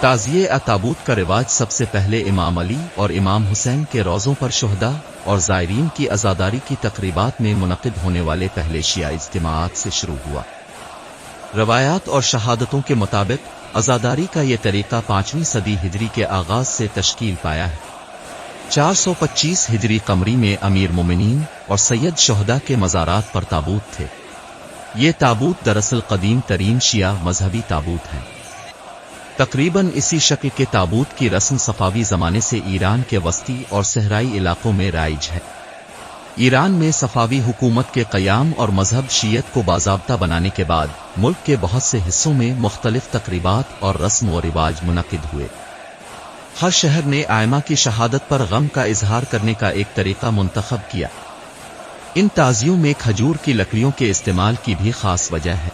ताज़िए ताबूत का रिवाज सबसे पहले इमाम अली और इमाम हुसैन के रोज़ों पर शुहदा और ज़ायरीन की अज़ादारी की तक़रीबात में मुनक़िद होने वाले पहले शिया इज्तिमाआत से शुरू हुआ। रवायात और शहादतों के मुताबिक अज़ादारी का ये तरीक़ा 5वीं सदी हिजरी के आगाज़ से तश्कील पाया है। 425 हिजरी कमरी में अमीर मोमिनीन और सैयद शुहदा के मज़ारात पर ताबूत थे। ये ताबूत दरअसल कदीम तरीन शिया मजहबी ताबूत हैं। तकरीबन इसी शक्ल के ताबूत की रस्म सफावी ज़माने से ईरान के वस्ती और सहराई इलाकों में राइज है। ईरान में सफावी हुकूमत के क़याम और मजहब शियत को बाज़ाब्ता बनाने के बाद मुल्क के बहुत से हिस्सों में मुख्तलिफ तकरीबात और रस्म व रिवाज मुनक़िद हुए। हर शहर ने आयमा की शहादत पर गम का इजहार करने का एक तरीक़ा मुंतखब किया। इन ताज़ियों में खजूर की लकड़ियों के इस्तेमाल की भी खास वजह है।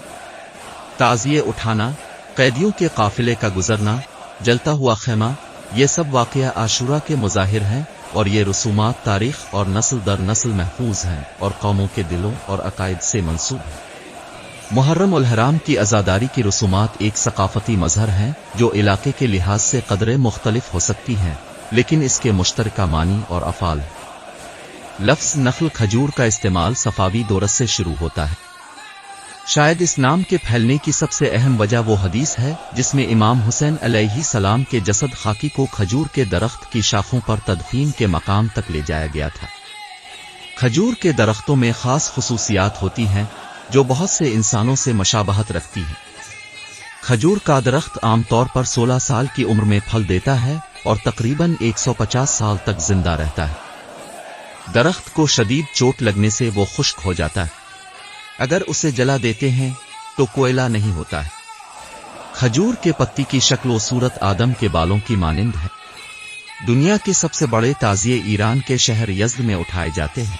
ताज़िए उठाना, कैदियों के काफिले का गुजरना, जलता हुआ खेमा, ये सब वाक़या आशूरा के मुज़ाहिर हैं और ये रसूमात तारीख़ और नस्ल दर नस्ल महफूज हैं और कौमों के दिलों और अकायद से मंसूब हैं। मुहर्रम उल हराम की अज़ादारी की रसूमात एक सकाफ़ती मज़हर हैं जो इलाके के लिहाज से क़दरे मुख्तलिफ हो सकती हैं, लेकिन इसके मुश्तरका मानी और अफ़ाल हैं। लफ्ज़ नखल खजूर का इस्तेमाल सफ़ावी दौर से शुरू होता है। शायद इस नाम के फैलने की सबसे अहम वजह वो हदीस है जिसमें इमाम हुसैन अलैहिस्सलाम के जसद खाकी को खजूर के दरख्त की शाखों पर तदफीन के मकाम तक ले जाया गया था। खजूर के दरख्तों में खास खुसूसियात होती हैं जो बहुत से इंसानों से मशाबहत रखती हैं। खजूर का दरख्त आमतौर पर 16 साल की उम्र में फल देता है और तकरीबन 150 साल तक जिंदा रहता है। दरख्त को शदीद चोट लगने से वो खुश्क हो जाता है। अगर उसे जला देते हैं तो कोयला नहीं होता है। खजूर के पत्ती की शक्ल व सूरत आदम के बालों की मानिंद है। दुनिया के सबसे बड़े ताज़िए ईरान के शहर यज़्द में उठाए जाते हैं,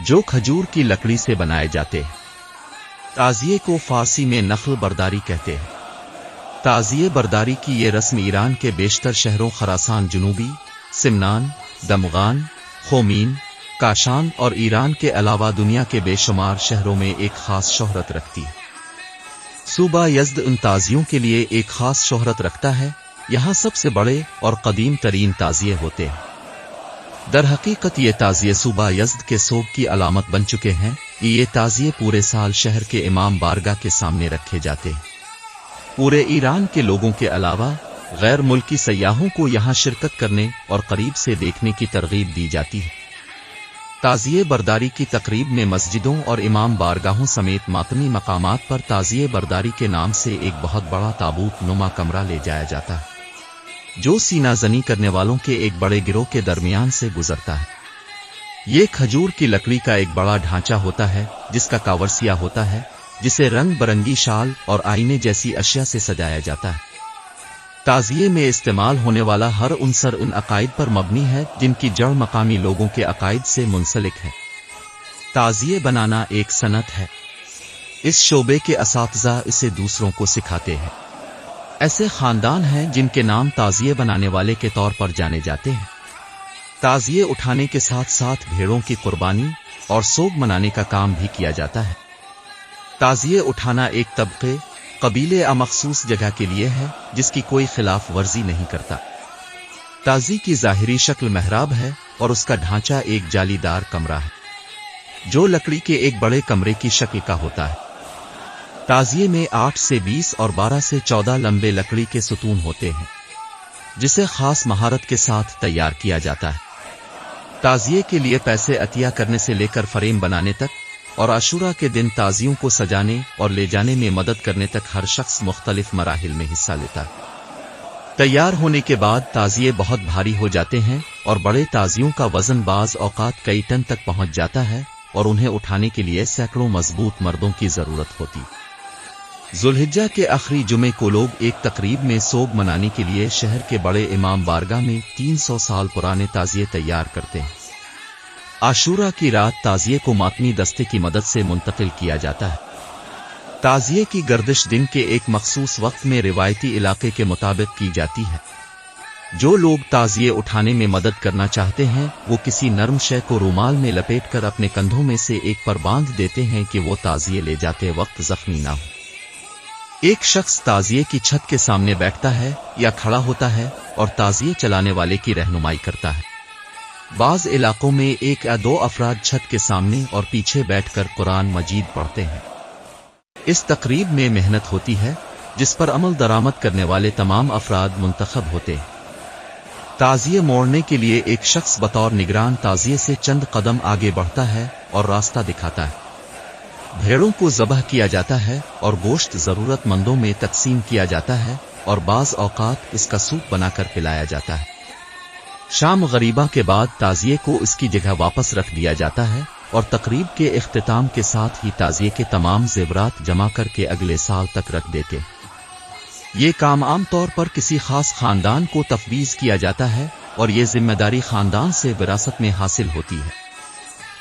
जो खजूर की लकड़ी से बनाए जाते हैं। ताज़िए को फारसी में नखल बरदारी कहते हैं। ताज़िए बरदारी की ये रस्म ईरान के बेशतर शहरों खरासान जुनूबी, सिमनान, दमगान, खोमीन, काशान और ईरान के अलावा दुनिया के बेशुमार शहरों में एक खास शोहरत रखती है। सूबा यज़्द उन ताज़ियों के लिए एक खास शोहरत रखता है। यहाँ सबसे बड़े और कदीम तरीन ताज़िए होते हैं। दर हकीकत ये ताज़िए सूबा यज़्द के सोग की अलामत बन चुके हैं कि ये ताज़िए पूरे साल शहर के इमाम बारगाह के सामने रखे जाते हैं। पूरे ईरान के लोगों के अलावा गैर मुल्की सयाहों को यहाँ शिरकत करने और करीब से देखने की तरगीब दी जाती है। ताज़िए बरदारी की तकरीब में मस्जिदों और इमाम बारगाहों समेत मातमी मकामात पर ताज़िए बरदारी के नाम से एक बहुत बड़ा ताबूत नुमा कमरा ले जाया जाता है, जो सीना जनी करने वालों के एक बड़े गिरोह के दरमियान से गुजरता है। ये खजूर की लकड़ी का एक बड़ा ढांचा होता है जिसका कावरसिया होता है, जिसे रंग बरंगी शाल और आईने जैसी अशिया से सजाया जाता है। ताज़िए में इस्तेमाल होने वाला हर उनसर उन अकायद पर मबनी है जिनकी जड़ मकामी लोगों के अकायद से मुंसलिक है। ताज़िए बनाना एक सनत है। इस शोबे के असातिज़ा इसे दूसरों को सिखाते हैं। ऐसे खानदान हैं जिनके नाम ताज़िए बनाने वाले के तौर पर जाने जाते हैं। ताज़िए उठाने के साथ साथ भेड़ों की कुर्बानी और सोग मनाने का काम भी किया जाता है। ताज़िए उठाना एक तबके कबीले या मखसूस जगह के लिए है जिसकी कोई खिलाफ वर्जी नहीं करता। ताज़ी की ज़ाहिरी शक्ल मेहराब है और उसका ढांचा एक जालीदार कमरा है जो लकड़ी के एक बड़े कमरे की शक्ल का होता है। ताज़िए में 8 से 20 और 12 से 14 लंबे लकड़ी के सुतून होते हैं जिसे खास महारत के साथ तैयार किया जाता है। ताज़िए के लिए पैसे अतिया करने से लेकर फ्रेम बनाने तक और आशूरा के दिन ताज़ियों को सजाने और ले जाने में मदद करने तक हर शख्स मुख्तलिफ मराहिल में हिस्सा लेता है। तैयार होने के बाद ताज़िए बहुत भारी हो जाते हैं और बड़े ताज़ियों का वजन बाज़ औकात कई टन तक पहुंच जाता है और उन्हें उठाने के लिए सैकड़ों मजबूत मर्दों की जरूरत होती। जुल्हिज्जा के आखिरी जुमे को लोग एक तकरीब में सोग मनाने के लिए शहर के बड़े इमाम बारगाह में 300 साल पुराने ताज़िए तैयार करते हैं। आशूरा की रात ताज़िए को मातमी दस्ते की मदद से मुंतकिल किया जाता है। ताज़िए की गर्दिश दिन के एक मखसूस वक्त में रिवायती इलाके के मुताबिक की जाती है। जो लोग ताज़िए उठाने में मदद करना चाहते हैं वो किसी नर्म शय को रुमाल में लपेटकर अपने कंधों में से एक पर बांध देते हैं कि वो ताज़िए ले जाते वक्त जख्मी ना हो। ایک شخص تعزیے کی چھت کے سامنے بیٹھتا ہے یا کھڑا ہوتا ہے اور تعزیے چلانے والے کی رہنمائی کرتا ہے۔ بعض علاقوں میں ایک یا دو افراد چھت کے سامنے اور پیچھے بیٹھ کر قرآن مجید پڑھتے ہیں۔ اس تقریب میں محنت ہوتی ہے جس پر عمل درآمد کرنے والے تمام افراد منتخب ہوتے ہیں۔ تعزیے موڑنے کے لیے ایک شخص بطور نگران تعزیے سے چند قدم آگے بڑھتا ہے اور راستہ دکھاتا ہے۔ بھیڑوں کو ذبح کیا جاتا ہے اور گوشت ضرورت مندوں میں تقسیم کیا جاتا ہے اور بعض اوقات اس کا سوپ بنا کر پلایا جاتا ہے۔ شام غریبہ کے بعد تعزیے کو اس کی جگہ واپس رکھ دیا جاتا ہے اور تقریب کے اختتام کے ساتھ ہی تعزیے کے تمام زیورات جمع کر کے اگلے سال تک رکھ دیتے ہیں۔ یہ کام عام طور پر کسی خاص خاندان کو تفویض کیا جاتا ہے اور یہ ذمہ داری خاندان سے وراثت میں حاصل ہوتی ہے۔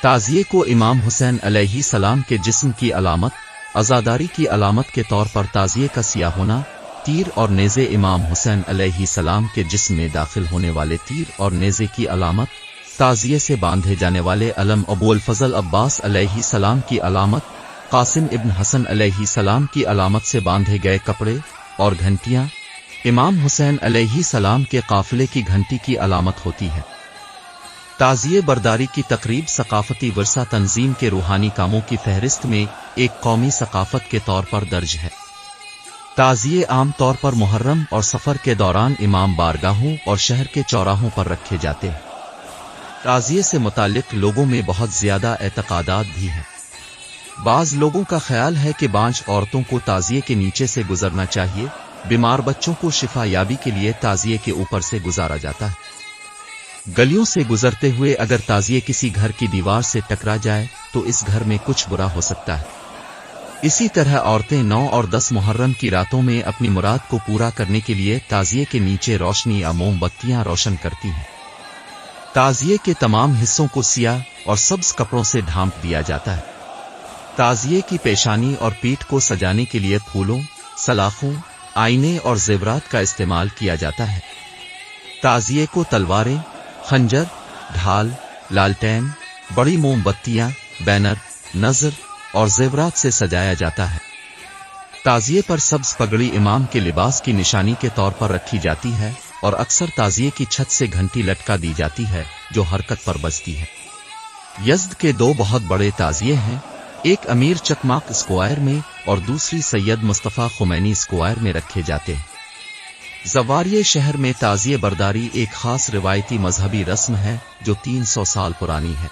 تعزیے کو امام حسین علیہ السلام کے جسم کی علامت، عزاداری کی علامت کے طور پر تعزیے کا سیاہ ہونا، تیر اور نیزے امام حسین علیہ السلام کے جسم میں داخل ہونے والے تیر اور نیزے کی علامت، تعزیے سے باندھے جانے والے علم ابو الفضل عباس علیہ السلام کی علامت، قاسم ابن حسن علیہ السلام کی علامت سے باندھے گئے کپڑے اور گھنٹیاں امام حسین علیہ السلام کے قافلے کی گھنٹی کی علامت ہوتی ہے۔ تعزیے برداری کی تقریب ثقافتی ورثہ تنظیم کے روحانی کاموں کی فہرست میں ایک قومی ثقافت کے طور پر درج ہے۔ تعزیے عام طور پر محرم اور سفر کے دوران امام بارگاہوں اور شہر کے چوراہوں پر رکھے جاتے ہیں۔ تعزیے سے متعلق لوگوں میں بہت زیادہ اعتقادات بھی ہیں۔ بعض لوگوں کا خیال ہے کہ بانجھ عورتوں کو تعزیے کے نیچے سے گزرنا چاہیے، بیمار بچوں کو شفا یابی کے لیے تعزیے کے اوپر سے گزارا جاتا ہے۔ گلیوں سے گزرتے ہوئے اگر تعزیے کسی گھر کی دیوار سے ٹکرا جائے تو اس گھر میں کچھ برا ہو سکتا ہے۔ اسی طرح عورتیں 9 اور 10 محرم کی راتوں میں اپنی مراد کو پورا کرنے کے لیے تعزیے کے نیچے روشنی یا موم بتیاں روشن کرتی ہیں۔ تعزیے کے تمام حصوں کو سیاہ اور سبز کپڑوں سے ڈھانپ دیا جاتا ہے۔ تعزیے کی پیشانی اور پیٹھ کو سجانے کے لیے پھولوں، سلاخوں، آئینے اور زیورات کا استعمال کیا جاتا ہے۔ تعزیے کو تلواریں، خنجر، ڈھال، لالٹین، بڑی موم بتیاں، بینر، نظر اور زیورات سے سجایا جاتا ہے۔ تعزیے پر سبز پگڑی امام کے لباس کی نشانی کے طور پر رکھی جاتی ہے اور اکثر تعزیے کی چھت سے گھنٹی لٹکا دی جاتی ہے جو حرکت پر بجتی ہے۔ یزد کے 2 بہت بڑے تعزیے ہیں، ایک امیر چکماق اسکوائر میں اور دوسری سید مصطفیٰ خمینی اسکوائر میں رکھے جاتے ہیں۔ زواریہ شہر میں تعزیے برداری ایک خاص روایتی مذہبی رسم ہے جو 300 سال پرانی ہے۔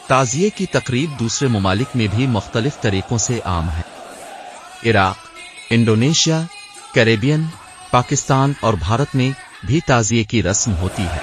تعزیے کی تقریب دوسرے ممالک میں بھی مختلف طریقوں سے عام ہے۔ عراق، انڈونیشیا، کیریبین، پاکستان اور بھارت میں بھی تعزیے کی رسم ہوتی ہے۔